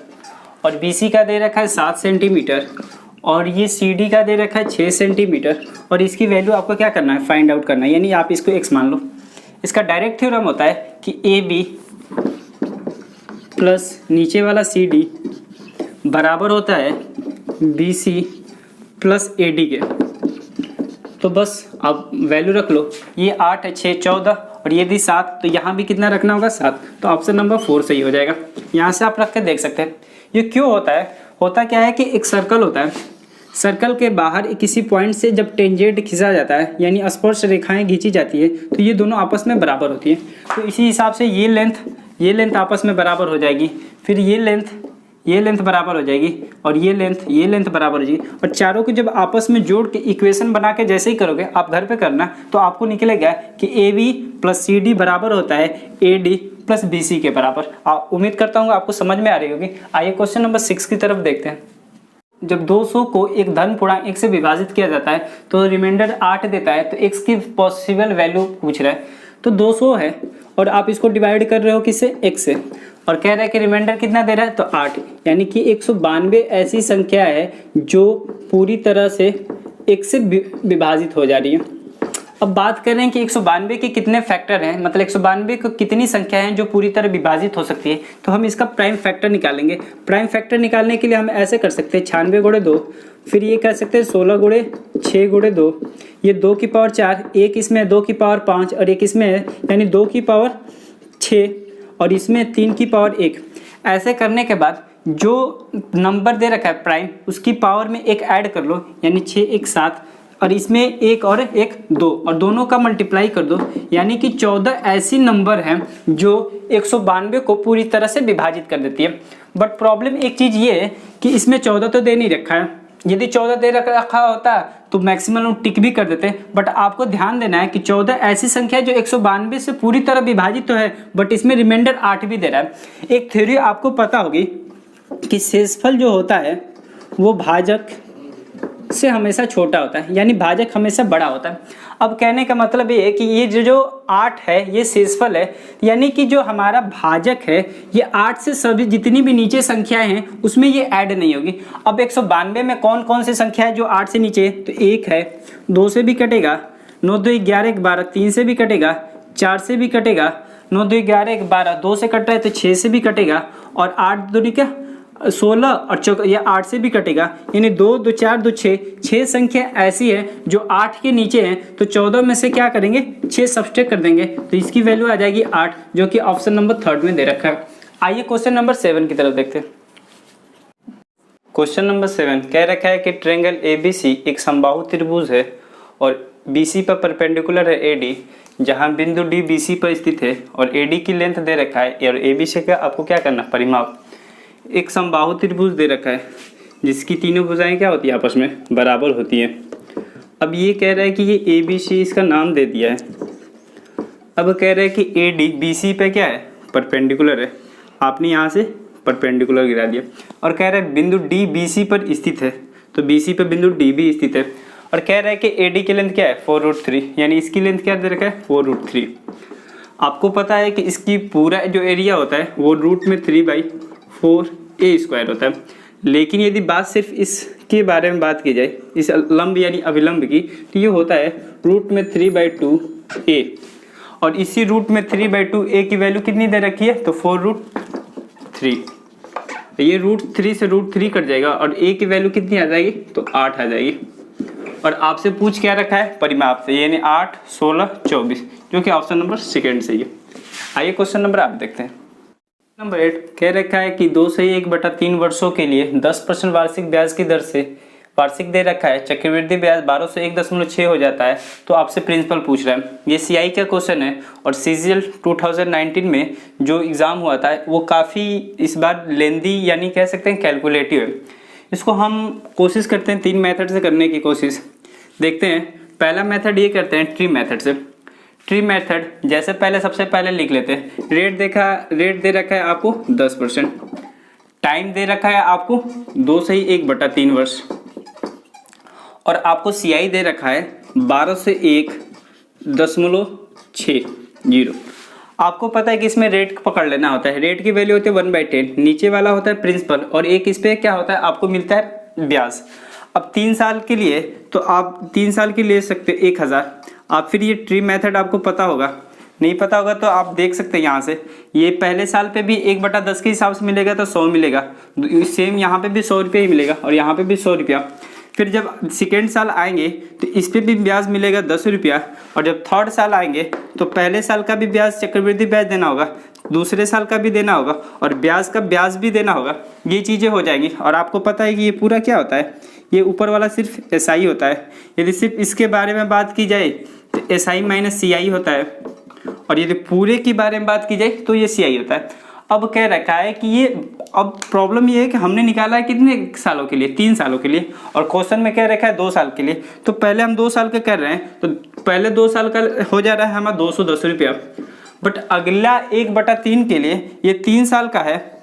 और BC का दे रखा है 7 सेंटीमीटर, और ये CD का दे रखा है 6 सेंटीमीटर, और इसकी वैल्यू आपको क्या करना है, फाइंड आउट करना है, यानी आप इसको x मान लो। इसका डायरेक्ट थ्योरम होता है कि AB प्लस नीचे वाला CD बराबर होता है BC प्लस AD के। तो बस आप वैल्यू रख लो, ये 8 है, 6 14, और ये भी 7, तो यहाँ भी कितना रखना होगा, 7। तो ऑप्शन नंबर 4 सही हो जाएगा। यहाँ से आप रख के देख सकते हैं। ये क्यों होता है, होता क्या है कि एक सर्कल होता है, सर्कल के बाहर किसी पॉइंट से जब टेंजेंट खींचा जाता है यानी स्पर्श रेखाएं खींची जाती है तो ये दोनों आपस में बराबर होती है। तो इसी हिसाब से ये लेंथ आपस में बराबर हो जाएगी, फिर ये लेंथ बराबर हो जाएगी और ये लेंथ बराबर हो जाएगी। और चारों को जब आपस में जोड़ के इक्वेशन बना के जैसे ही करोगे आप घर पे करना तो आपको निकलेगा कि AB प्लस CD बराबर होता है AD प्लस BC के बराबर। उम्मीद करता हूँ आपको समझ में आ रही होगी। आइए क्वेश्चन नंबर 6 की तरफ देखते हैं। जब 200 को एक धन पूर्णांक 1 से विभाजित किया जाता है तो रिमाइंडर 8 देता है, तो x की पॉसिबल वैल्यू पूछ रहा है। तो 200 है और आप इसको डिवाइड कर रहे हो किससे, x से, और कह रहा है कि रिमाइंडर कितना दे रहा है, तो 8, यानी कि 192 ऐसी संख्या है जो पूरी तरह से x से विभाजित हो जा रही है। अब बात कर रहे हैं कि 192 के कितने फैक्टर हैं, मतलब 192 को कितनी संख्या हैं जो पूरी तरह विभाजित हो सकती है। तो हम इसका प्राइम फैक्टर निकालेंगे। प्राइम फैक्टर निकालने के लिए हम ऐसे कर सकते हैं 96 गुणे 2, फिर ये कह सकते हैं 16 गुणे 6 गुणे 2, ये 2 की पावर 4, एक इसमें 2 की पावर 5 और एक इसमें है यानी 2 की पावर 6 और इसमें 3 की पावर 1। ऐसे करने के बाद जो नंबर दे रखा है प्राइम उसकी पावर में एक ऐड कर लो यानी 6 1 7 और इसमें एक और एक 2 और दोनों का मल्टीप्लाई कर दो, यानी कि 14 ऐसी नंबर हैं जो 192 को पूरी तरह से विभाजित कर देती है। बट प्रॉब्लम एक चीज़ ये है कि इसमें 14 तो दे नहीं रखा है। यदि 14 दे रखा होता तो मैक्सिमम टिक भी कर देते, बट आपको ध्यान देना है कि 14 ऐसी संख्या है जो 192 से पूरी तरह विभाजित तो है बट इसमें रिमाइंडर 8 भी दे रहा है। एक थ्योरी आपको पता होगी कि शेषफल जो होता है वो भाजक से हमेशा छोटा होता है, यानी भाजक हमेशा बड़ा होता है। अब कहने का मतलब ये है कि ये जो 8 है ये शेषफल है, यानी कि जो हमारा भाजक है ये 8 से सभी जितनी भी नीचे संख्याएं हैं उसमें ये ऐड नहीं होगी। अब 192 में कौन कौन सी संख्या है जो 8 से नीचे है, तो 1 है, 2 से भी कटेगा, 9 2 11 1 12, 3 से भी कटेगा, 4 से भी कटेगा, 9 2 11 1 12, 2 से कट रहा है तो 6 से भी कटेगा और 8 2 क्या 16 और चौक या 8 से भी कटेगा, यानी 2 2 4 2 6 संख्या ऐसी है जो 8 के नीचे है। तो 14 में से क्या करेंगे 6 सब्सट्रैक्ट कर देंगे तो इसकी वैल्यू आ जाएगी 8, जो कि ऑप्शन नंबर 3 में दे रखा है। आइए क्वेश्चन नंबर 7 की तरफ देखते हैं। क्वेश्चन नंबर 7 कह रखा है कि ट्रायंगल ABC एक समबाहु त्रिभुज है और BC पर परपेंडिकुलर है AD, जहां बिंदु D BC पर स्थित है और AD की लेंथ दे रखा है और AB से क्या आपको क्या करना परिमाप। एक समबाहु त्रिभुज दे रखा है जिसकी तीनों भुजाएं क्या होती है आपस में बराबर होती हैं। अब ये कह रहा है कि ये ABC इसका नाम दे दिया है। अब कह रहा है कि AD BC पे क्या है परपेंडिकुलर है, आपने यहाँ से परपेंडिकुलर गिरा दिया और कह रहा है बिंदु D BC पर स्थित है, तो BC पे बिंदु D भी स्थित है और कह रहा है कि AD की लेंथ क्या है 4√3, यानी इसकी लेंथ क्या दे रखा है 4√3। आपको पता है कि इसकी पूरा जो एरिया होता है वो √3/4a² होता है, लेकिन यदि बात सिर्फ इसके बारे में बात की जाए इस लंब यानी अभिलंब की, तो ये होता है √3/2a और इसी √3/2a की वैल्यू कितनी दे रखी है, तो 4√3। ये √3 से √3 कट जाएगा और a की वैल्यू कितनी आ जाएगी, तो 8 आ जाएगी। और आपसे पूछ क्या रखा है परिमाप से, यानी 8 16 24, जो कि ऑप्शन नंबर 2 सही है। आइए क्वेश्चन नंबर 8 देखते हैं। नंबर 8 कह रखा है कि 2 से 1/3 वर्षों के लिए 10% वार्षिक ब्याज की दर से वार्षिक दे रखा है, चक्रवृद्धि ब्याज 12 से 1.6 हो जाता है, तो आपसे प्रिंसिपल पूछ रहा है। ये CI का क्वेश्चन है और CGL 2019 में जो एग्ज़ाम हुआ था वो काफ़ी इस बार लेंदी यानी कह सकते हैं कैलकुलेटिव है। इसको हम कोशिश करते हैं 3 मेथड से करने की कोशिश देखते हैं। पहला मेथड ये करते हैं ट्री मेथड से। ट्री मेथड जैसे पहले सबसे पहले लिख लेते हैं। रेट दे रखा है आपको 10%, टाइम दे रखा है आपको 2 से 1/3 वर्ष और आपको CI दे रखा है 12 से 1.60। आपको पता है कि इसमें रेट पकड़ लेना होता है। रेट की वैल्यू होती है 1/10, नीचे वाला होता है प्रिंसिपल और एक इस पे क्या होता है आपको मिलता है ब्याज। अब 3 साल के लिए तो आप 3 साल के ले सकते हो 1000। आप फिर ये ट्री मेथड आपको पता होगा, नहीं पता होगा तो आप देख सकते हैं यहाँ से। ये पहले साल पे भी 1/10 के हिसाब से मिलेगा तो 100 मिलेगा, सेम यहाँ पे भी 100 रुपये ही मिलेगा और यहाँ पे भी 100 रुपया। फिर जब सेकेंड साल आएंगे तो इस पर भी ब्याज मिलेगा 10 रुपया और जब थर्ड साल आएंगे तो पहले साल का भी ब्याज चक्रवृद्धि ब्याज देना होगा, दूसरे साल का भी देना होगा और ब्याज का ब्याज भी देना होगा। ये चीज़ें हो जाएंगी और आपको पता है कि ये पूरा क्या होता है, ये ऊपर वाला सिर्फ एस आई होता है। यदि सिर्फ इसके बारे में बात की जाए तो एस आई माइनस सी आई होता है, और यदि पूरे के बारे में बात की जाए तो ये सी आई होता है। अब कह रखा है कि ये, अब प्रॉब्लम ये है कि हमने निकाला है कितने सालों के लिए, 3 सालों के लिए, और क्वेश्चन में कह रखा है 2 साल के लिए। तो पहले हम 2 साल का कर रहे हैं, तो पहले 2 साल का हो जा रहा है हमारा 210 रुपया। बट अगला 1/3 के लिए ये 3 साल का है,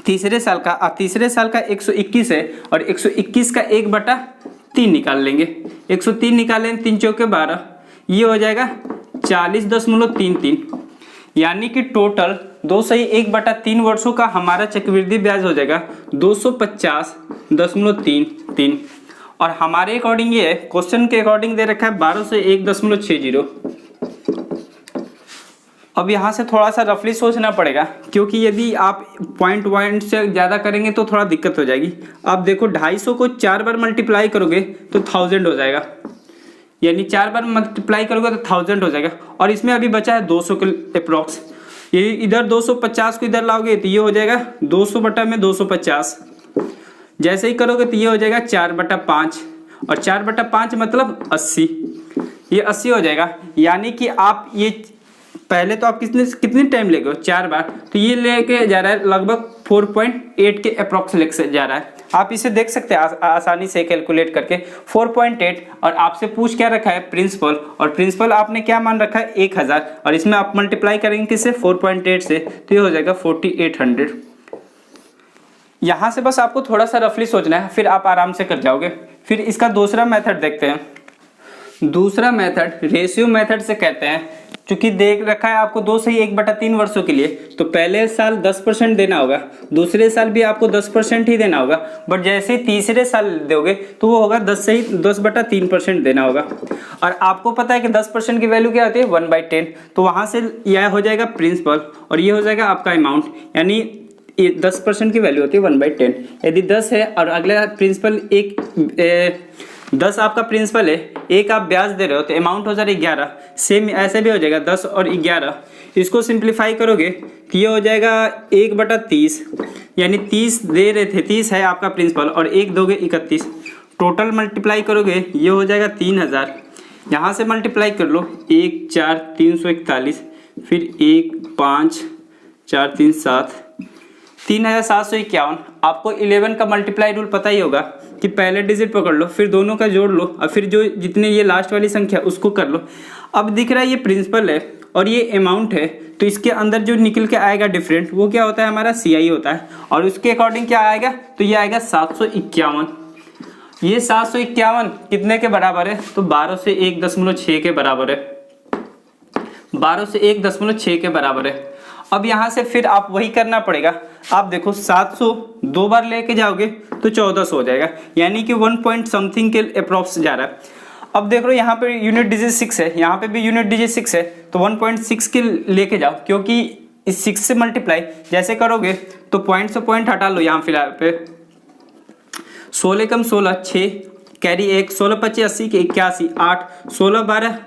तीसरे साल का, तीसरे साल का 121 है, और 121 का 1/3 निकाल लेंगे। 103 निकालें, 3 चौके 12, ये हो जाएगा 40.33। यानी कि टोटल 2 सही 1/3 वर्षों का हमारा चक्रवृद्धि ब्याज हो जाएगा 250.33। और हमारे अकॉर्डिंग ये है, क्वेश्चन के अकॉर्डिंग दे रखा है 12 से 1.60। अब यहाँ से थोड़ा सा रफली सोचना पड़ेगा, क्योंकि यदि आप पॉइंट से ज़्यादा करेंगे तो थोड़ा दिक्कत हो जाएगी। आप देखो 250 को 4 बार मल्टीप्लाई करोगे तो 1000 हो जाएगा, यानी 4 बार मल्टीप्लाई करोगे तो 1000 हो जाएगा। और इसमें अभी बचा है 200 के अप्रॉक्स, ये इधर 250 को इधर लाओगे तो ये हो जाएगा 200/250। जैसे ही करोगे तो ये हो जाएगा 4/5, और 4/5 मतलब 80, ये 80 हो जाएगा। यानी कि आप ये पहले तो आप कितने टाइम लेगे 4 बार, तो ये लेके जा रहा है लगभग 4.8 के अप्रॉक्स लेके जा रहा है। आप इसे देख सकते हैं आसानी से कैलकुलेट करके 4.8। और आपसे पूछ क्या रखा है प्रिंसिपल, और प्रिंसिपल आपने क्या मान रखा है 1000, और इसमें आप मल्टीप्लाई करेंगे किससे 4.8 से, तो ये हो जाएगा 4800। यहाँ से बस आपको थोड़ा सा रफली सोचना है, फिर आप आराम से कर जाओगे। फिर इसका दूसरा मेथड देखते हैं। दूसरा मेथड रेशियो मेथड से कहते हैं। चूंकि देख रखा है आपको 2 से 1/3 वर्षों के लिए, तो पहले साल 10% देना होगा, दूसरे साल भी आपको 10% ही देना होगा, बट जैसे ही तीसरे साल दोगे तो वो होगा 10/3% देना होगा। और आपको पता है कि 10% की वैल्यू क्या होती है 1/10, तो वहाँ से यह हो जाएगा प्रिंसिपल, और ये हो जाएगा आपका अमाउंट, यानी 10% की वैल्यू होती है 1/10। यदि 10 है और अगला प्रिंसिपल 10 आपका प्रिंसिपल है, 1 आप ब्याज दे रहे हो, तो अमाउंट हो जाएगा 11। सेम ऐसे भी हो जाएगा 10 और 11, इसको सिंप्लीफाई करोगे तो ये हो जाएगा 1/30, यानी 30 दे रहे थे, 30 है आपका प्रिंसिपल, और 1 दोगे 31, टोटल मल्टीप्लाई करोगे ये हो जाएगा 3000। यहाँ से मल्टीप्लाई कर लो, 1 4 341, फिर 1 5 4 3 7, 3751। आपको 11 का मल्टीप्लाई रूल पता ही होगा कि पहले डिजिट पकड़ लो, फिर दोनों का जोड़ लो, और फिर जो जितने ये लास्ट वाली संख्या उसको कर लो। अब दिख रहा है ये प्रिंसिपल है और ये अमाउंट है, तो इसके अंदर जो निकल के आएगा डिफरेंट, वो क्या होता है हमारा CI होता है, और उसके अकॉर्डिंग क्या आएगा, तो ये आएगा 751। ये 751 कितने के बराबर है, तो 12 से 1.6 के बराबर है, 12 से 1.6 के बराबर है। अब यहाँ से फिर आप वही करना पड़ेगा। आप देखो 700 2 बार लेके जाओगे तो 1400 हो जाएगा, यानी कि 1 पॉइंट समथिंग के अप्रॉक्स जा रहा है। अब देख लो यहाँ पे यूनिट डिजिट 6 है, यहाँ पे भी यूनिट डिजिट 6 है, तो 1.6 के लेके जाओ, क्योंकि इस 6 से मल्टीप्लाई जैसे करोगे तो पॉइंट से पॉइंट हटा लो। यहाँ फिलहाल पे 16 कम 16 6 कैरी 1, 16 25 80 के 81, 8 16 12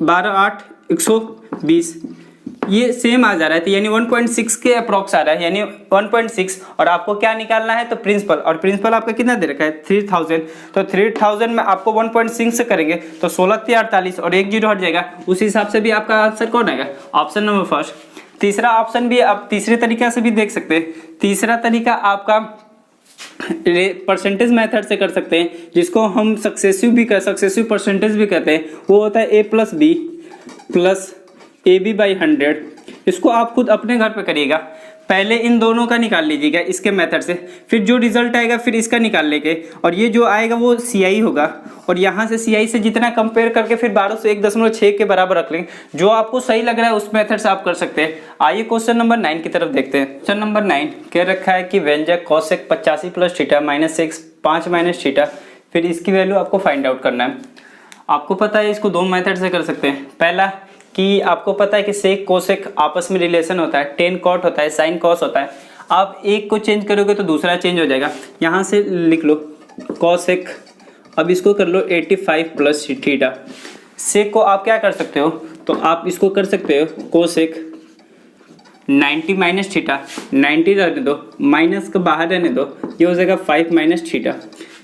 12 8 120, ये सेम आ जा रहा है, तो यानी 1.6 के अप्रॉक्स आ रहा है, यानी 1.6। और आपको क्या निकालना है, तो प्रिंसिपल, और प्रिंसिपल आपका कितना दे रखा है 3000, तो 3000 में आपको 1.6 से करेंगे तो 16 48 और 1 0 हट जाएगा। उस हिसाब से भी आपका आंसर कौन आएगा, ऑप्शन नंबर फर्स्ट। तीसरा ऑप्शन भी आप तीसरे तरीका से भी देख सकते हैं। तीसरा तरीका आपका परसेंटेज मेथड से कर सकते हैं, जिसको हम सक्सेसिव परसेंटेज भी कहते हैं। वो होता है A + B + AB/100। इसको आप खुद अपने घर पे करिएगा, पहले इन दोनों का निकाल लीजिएगा इसके मेथड से, फिर जो रिजल्ट आएगा फिर इसका निकाल लेंगे, और ये जो आएगा वो CI होगा, और यहाँ से CI से जितना कंपेयर करके फिर 12 से 1.6 के बराबर रख लेंगे। जो आपको सही लग रहा है उस मेथड से आप कर सकते हैं। आइए क्वेश्चन नंबर 9 की तरफ देखते हैं। क्वेश्चन नंबर 9 कह रखा है कि व्यंजक cos 85 + थीटा -x 5 - थीटा, फिर इसकी वैल्यू आपको फाइंड आउट करना है। आपको पता है इसको 2 मेथड से कर सकते हैं। पहला कि आपको पता है कि सेक कोसेक आपस में रिलेशन होता है, टेन कॉट होता है, साइन कॉस होता है। आप एक को चेंज करोगे तो दूसरा चेंज हो जाएगा। यहाँ से लिख लो कोसेक, अब इसको कर लो 85 + थीटा। सेक को आप क्या कर सकते हो, तो आप इसको कर सकते हो कोसेक 90 - थीटा, 90 रहने दो, माइनस को बाहर रहने दो, ये हो जाएगा 5 - थीटा।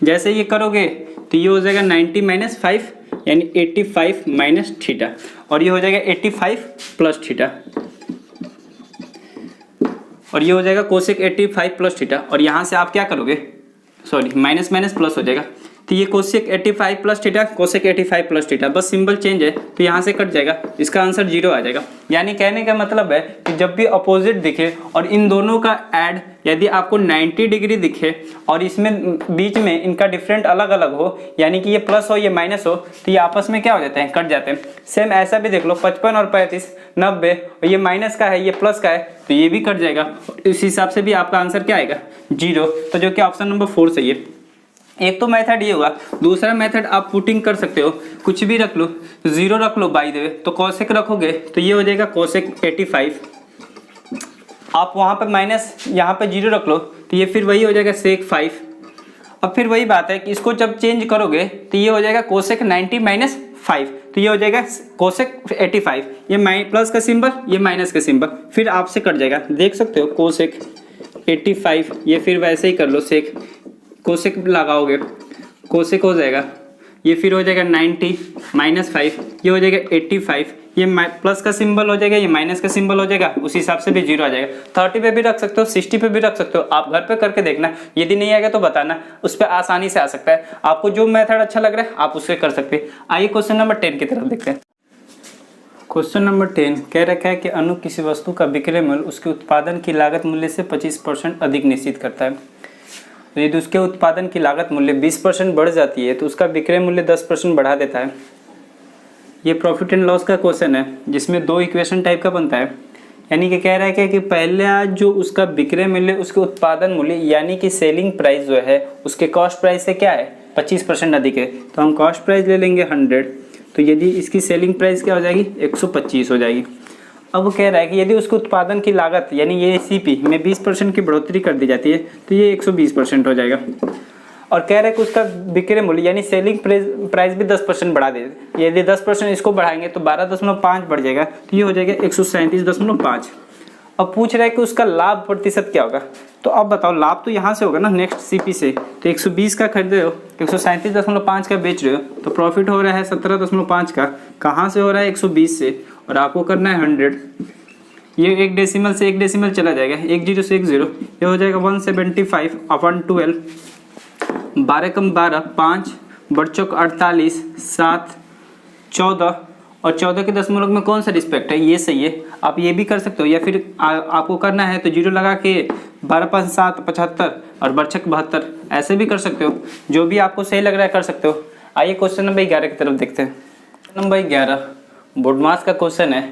जैसे ये करोगे तो ये हो जाएगा 90 माइनस 5 यानी 85 माइनस थीटा, और ये हो जाएगा 85 प्लस थीटा, और ये हो जाएगा कोसेक 85 प्लस थीटा। और यहाँ से आप क्या करोगे, सॉरी माइनस माइनस प्लस हो जाएगा, तो ये cosec 85 plus theta, cosec 85 plus theta, बस सिंबल चेंज है तो यहाँ से कट जाएगा, इसका आंसर 0 आ जाएगा। यानी कहने का मतलब है कि जब भी अपोजिट दिखे और इन दोनों का ऐड यदि आपको 90 डिग्री दिखे और इसमें बीच में इनका डिफरेंट अलग अलग हो, यानी कि ये प्लस हो ये माइनस हो, तो ये आपस में क्या हो जाते हैं, कट जाते हैं। सेम ऐसा भी देख लो 55 और 35 90, और ये माइनस का है ये प्लस का है तो ये भी कट जाएगा। इस हिसाब से भी आपका आंसर क्या आएगा, 0। तो जो कि ऑप्शन नंबर 4 सही है। एक तो मेथड ये होगा, दूसरा मेथड आप पुटिंग कर सकते हो, कुछ भी रख लो, 0 रख लो बाय द वे, तो कोसेक रखोगे तो ये हो जाएगा कोसेक 85, आप वहाँ पे माइनस यहाँ पे 0 रख लो तो ये फिर वही हो जाएगा सेक 5। अब फिर वही बात है कि इसको जब चेंज करोगे तो ये हो जाएगा कोसेक 90 माइनस 5, तो ये हो जाएगा कोसेक 85, ये प्लस का सिंबल ये माइनस का सिंबल, फिर आपसे कट जाएगा, देख सकते हो कोसेक 85, ये फिर वैसे ही कर लो सेक, कोसेक लगाओगे कोसेक हो जाएगा, ये फिर हो जाएगा 90 माइनस 5, ये हो जाएगा 85, ये प्लस का सिंबल हो जाएगा ये माइनस का सिंबल हो जाएगा, उस हिसाब से भी 0 आ जाएगा। 30 पे भी रख सकते हो, 60 पे भी रख सकते हो, आप घर पे करके देखना, यदि नहीं आएगा तो बताना, उस पर आसानी से आ सकता है। आपको जो मेथड अच्छा लग रहा है आप उससे कर सकते हैं। आइए क्वेश्चन नंबर 10 की तरफ देखते हैं। क्वेश्चन नंबर 10 कह रखा है कि अनु किसी वस्तु का विक्रय मूल्य उसके उत्पादन की लागत मूल्य से 25% अधिक निश्चित करता है। तो यदि उसके उत्पादन की लागत मूल्य 20% बढ़ जाती है तो उसका विक्रय मूल्य 10% बढ़ा देता है। ये प्रॉफिट एंड लॉस का क्वेश्चन है जिसमें 2 इक्वेशन टाइप का बनता है। यानी कि कह रहा है कि पहला जो उसका विक्रय मूल्य उसके उत्पादन मूल्य यानी कि सेलिंग प्राइस जो है उसके कॉस्ट प्राइस से क्या है 25% अधिक है, तो हम कॉस्ट प्राइस ले लेंगे 100, तो यदि इसकी सेलिंग प्राइस क्या हो जाएगी 125 हो जाएगी। अब वो कह रहा है कि यदि उसके उत्पादन की लागत यानी ये सीपी में 20% की बढ़ोतरी कर दी जाती है तो ये 120% हो जाएगा। और कह रहा है कि उसका विक्रय मूल्य यानी सेलिंग प्राइस भी 10% बढ़ा दे, यदि 10% इसको बढ़ाएंगे तो 12.5 बढ़ जाएगा, तो ये हो जाएगा 137.5। अब पूछ रहा है कि उसका लाभ प्रतिशत क्या होगा, तो अब बताओ लाभ तो यहाँ से होगा ना नेक्स्ट सीपी से, तो 120 का खरीद रहे हो 137.5 का बेच रहे हो तो प्रॉफिट हो रहा है 17.5 का, कहाँ से हो रहा है 120 से, और आपको करना है 100। ये एक डेसिमल से एक डेसिमल चला जाएगा, 1 0 से 1 0, ये हो जाएगा 175/12, 12 कम 12 5, बढ़ चौक 48, 7 14, और 14 के दशमलव में कौन सा रिस्पेक्ट है, ये सही है। आप ये भी कर सकते हो, या फिर आपको करना है तो 0 लगा के 12 5 7 75 और बरछक 72, ऐसे भी कर सकते हो, जो भी आपको सही लग रहा है कर सकते हो। आइए क्वेश्चन नंबर 11 की तरफ देखते हैं। नंबर 11 बोर्डमास का क्वेश्चन है,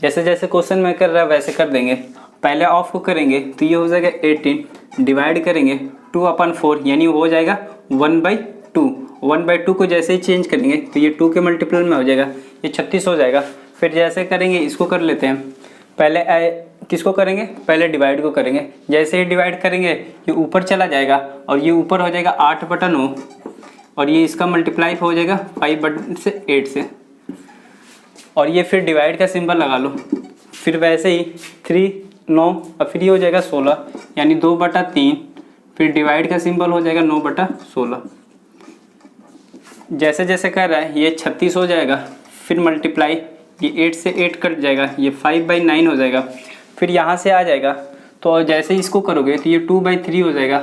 जैसे जैसे क्वेश्चन में कर रहा है वैसे कर देंगे। पहले ऑफ को करेंगे तो ये हो जाएगा 18, डिवाइड करेंगे 2/4 यानी हो जाएगा 1/2, 1/2 को जैसे ही चेंज करेंगे तो ये 2 के मल्टीपल में हो जाएगा, ये 36 हो जाएगा। फिर जैसे करेंगे इसको कर लेते हैं, पहले किसको करेंगे, पहले डिवाइड को करेंगे, जैसे ही डिवाइड करेंगे ये ऊपर चला जाएगा और ये ऊपर हो जाएगा 8/9, और ये इसका मल्टीप्लाई हो जाएगा 5/8 से, और ये फिर डिवाइड का सिंबल लगा लो, फिर वैसे ही 3 9 और फिर ये हो जाएगा 16 यानी 2/3, फिर डिवाइड का सिंबल हो जाएगा 9/16। जैसे जैसे कर रहा है ये 36 हो जाएगा, फिर मल्टीप्लाई ये 8 से 8 कट जाएगा, ये 5/9 हो जाएगा, फिर यहाँ से आ जाएगा तो जैसे ही इसको करोगे तो ये 2/3 हो जाएगा,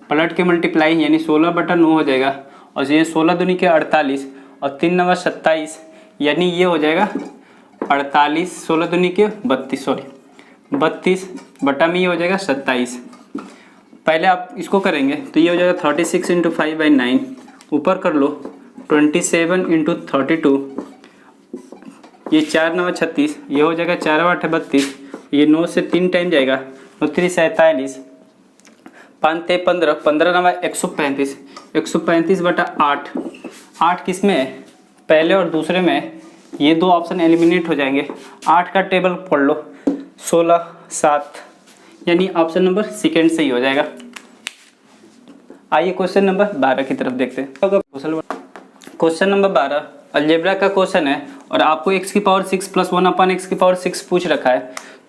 पलट के मल्टीप्लाई यानी 16/9 हो जाएगा, और ये 16 दूनी के 48 और 3 9 27 यानी ये हो जाएगा 48, 16 दूनी के 32, सॉरी 32 बटा में ये हो जाएगा 27। पहले आप इसको करेंगे तो ये हो जाएगा 36 × 5/9, ऊपर कर लो 27 × 32, ये 4 9 36, ये हो जाएगा 4 8 32, ये 9 से 3 टाइम जाएगा, 9 3 47, 5 3 15, 15 9 135, 135/8, 8 किस में है पहले और दूसरे में, ये 2 ऑप्शन एलिमिनेट हो जाएंगे। 8 का टेबल पढ़ लो 16 7 यानी ऑप्शन नंबर सेकेंड सही हो जाएगा। आइए क्वेश्चन नंबर 12 की तरफ देखते हैं। क्वेश्चन नंबर 12 अलजेब्रा का क्वेश्चन है और आपको x⁶ + 1/x⁶ पूछ रखा है।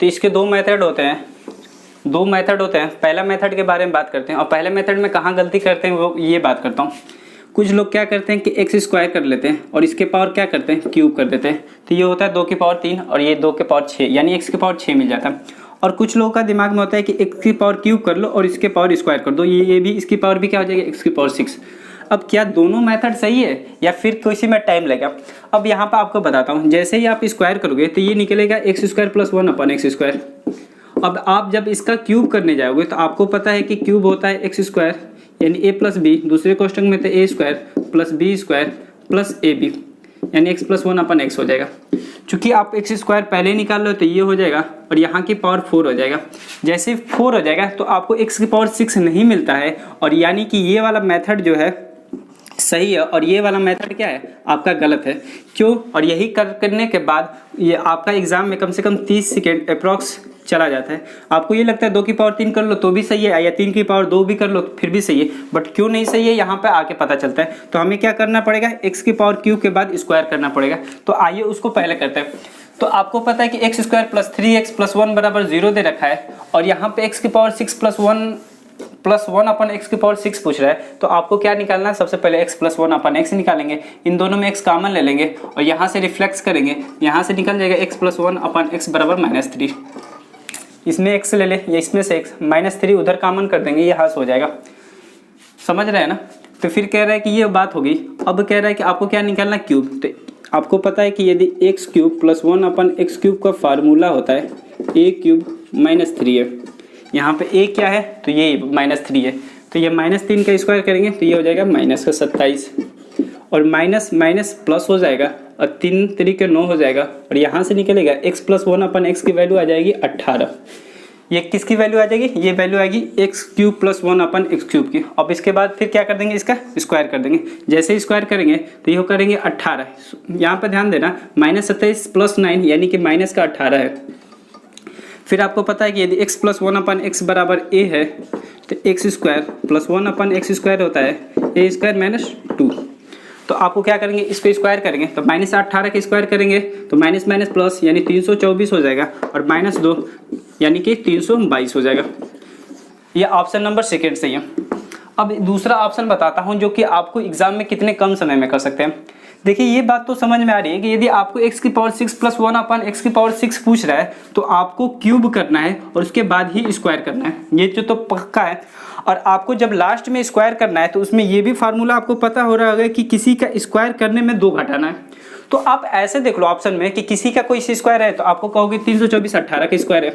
तो इसके 2 मेथड होते हैं, दो मेथड होते हैं। पहला मेथड के बारे में बात करते हैं और पहले मेथड में कहाँ गलती करते हैं वो ये बात करता हूँ। कुछ लोग क्या करते हैं कि एक्स स्क्वायर कर लेते हैं और इसके पावर क्या करते हैं क्यूब कर देते हैं, तो ये होता है 2 की पावर 3 और ये 2 की पावर 6 यानी x की पावर 6 मिल जाता है। और कुछ लोगों का दिमाग में होता है कि x की पावर क्यूब कर लो और इसके पावर स्क्वायर कर दो, ये भी इसकी पावर भी क्या हो जाएगी x की पावर 6। अब क्या दोनों मेथड सही है या फिर किसी में टाइम लगेगा? अब यहाँ पर आपको बताता हूँ, जैसे ही आप स्क्वायर करोगे तो ये निकलेगा एक्स स्क्वायर प्लस 1 अपन एक्स स्क्वायर। अब आप जब इसका क्यूब करने जाओगे तो आपको पता है कि क्यूब होता है एक्स स्क्वायर यानी ए प्लस बी, दूसरे क्वेश्चन में तो a square plus b square plus a b यानी एक्स प्लस 1 अपन एक्स हो जाएगा। चूंकि आप एक्स स्क्वायर पहले ही निकाल लो तो ये हो जाएगा और यहाँ की पावर 4 हो जाएगा। जैसे 4 हो जाएगा तो आपको एक्स की पावर 6 नहीं मिलता है और यानी कि ये वाला मेथड जो है सही है और ये वाला मेथड क्या है आपका गलत है। क्यों? और यही करने के बाद ये आपका एग्जाम में कम से कम 30 सेकेंड अप्रॉक्स चला जाता है। आपको ये लगता है 2 की पावर 3 कर लो तो भी सही है या 3 की पावर 2 भी कर लो फिर भी सही है, बट क्यों नहीं सही है यहाँ पे आके पता चलता है। तो हमें क्या करना पड़ेगा, x की पावर क्यूब के बाद स्क्वायर करना पड़ेगा। तो आइए उसको पहले करते हैं। तो आपको पता है कि x square plus 3x plus 1 बराबर 0 दे रखा है और यहाँ पे x की पावर 6 प्लस 1 अपन x की पावर 6 पूछ रहा है। तो आपको क्या निकालना है, सबसे पहले x प्लस 1 अपन x निकालेंगे, इन दोनों में x कॉमन ले लेंगे और यहाँ से रिफ्लेक्स करेंगे, यहाँ से निकल जाएगा x प्लस 1 अपन x बराबर -3। इसमें x ले ले या इसमें से x -3 उधर कॉमन कर देंगे, ये हाथ हो जाएगा। समझ रहे हैं ना? तो फिर कह रहा है कि ये बात होगी। अब कह रहा है कि आपको क्या निकालना, क्यूब। तो आपको पता है कि यदि एक्स क्यूब प्लस 1 अपन एक्स क्यूब का फार्मूला होता है ए क्यूब -3 है। यहाँ पे ए क्या है तो ये -3 है, तो ये -3 का स्क्वायर करेंगे तो ये हो जाएगा -27 और माइनस माइनस प्लस हो जाएगा और 3 3 9 हो जाएगा और यहाँ से निकलेगा x प्लस 1 अपन x की वैल्यू आ जाएगी 18। ये किसकी वैल्यू आ जाएगी, ये वैल्यू आएगी x क्यूब प्लस 1 अपन x क्यूब की। अब इसके बाद फिर क्या कर देंगे, इसका स्क्वायर कर देंगे। जैसे ही स्क्वायर करेंगे तो ये करेंगे 18। यहाँ पर ध्यान देना -27 प्लस 9 यानी कि माइनस का 18 है। फिर आपको पता है कि यदि x प्लस 1 अपन x बराबर a है तो x स्क्वायर प्लस 1 अपन x स्क्वायर होता है a स्क्वायर -2। तो आपको क्या करेंगे, इसको स्क्वायर करेंगे तो -18 का स्क्वायर करेंगे तो माइनस माइनस प्लस यानी 324 हो जाएगा और -2 यानी कि 322 हो जाएगा। ये ऑप्शन नंबर सेकेंड सही है। अब दूसरा ऑप्शन बताता हूँ जो कि आपको एग्जाम में कितने कम समय में कर सकते हैं। देखिए ये बात तो समझ में आ रही है कि यदि आपको x की पावर 6 प्लस 1 अपन x की पावर 6 पूछ रहा है तो आपको क्यूब करना है और उसके बाद ही स्क्वायर करना है, ये जो तो पक्का है। और आपको जब लास्ट में स्क्वायर करना है तो उसमें ये भी फार्मूला आपको पता हो रहा होगा कि किसी का स्क्वायर करने में 2 घटाना है। तो आप ऐसे देख लो ऑप्शन में कि किसी का कोई स्क्वायर है तो आपको कहोगे 324 18 का स्क्वायर है,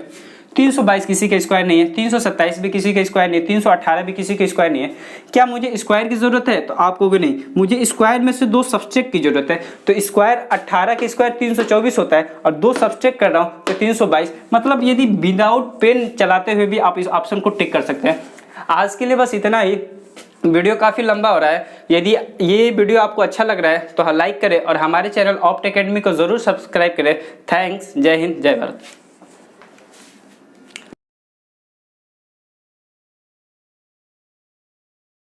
322 किसी का स्क्वायर नहीं है, 327 भी किसी का स्क्वायर नहीं है, 318 भी किसी का स्क्वायर नहीं है। क्या मुझे स्क्वायर की जरूरत है? तो आप कहोगे नहीं, मुझे स्क्वायर में से 2 सब्सट्रैक्ट की जरूरत है। तो स्क्वायर 18 के स्क्वायर 324 होता है और 2 सब्सट्रैक्ट कर रहा हूँ तो 322। मतलब यदि विदाउट पेन चलाते हुए भी आप इस ऑप्शन को टिक कर सकते हैं। आज के लिए बस इतना ही। वीडियो काफ़ी लंबा हो रहा है। यदि ये वीडियो आपको अच्छा लग रहा है तो लाइक करें और हमारे चैनल ऑप्ट एकेडमी को ज़रूर सब्सक्राइब करें। थैंक्स। जय हिंद, जय भारत।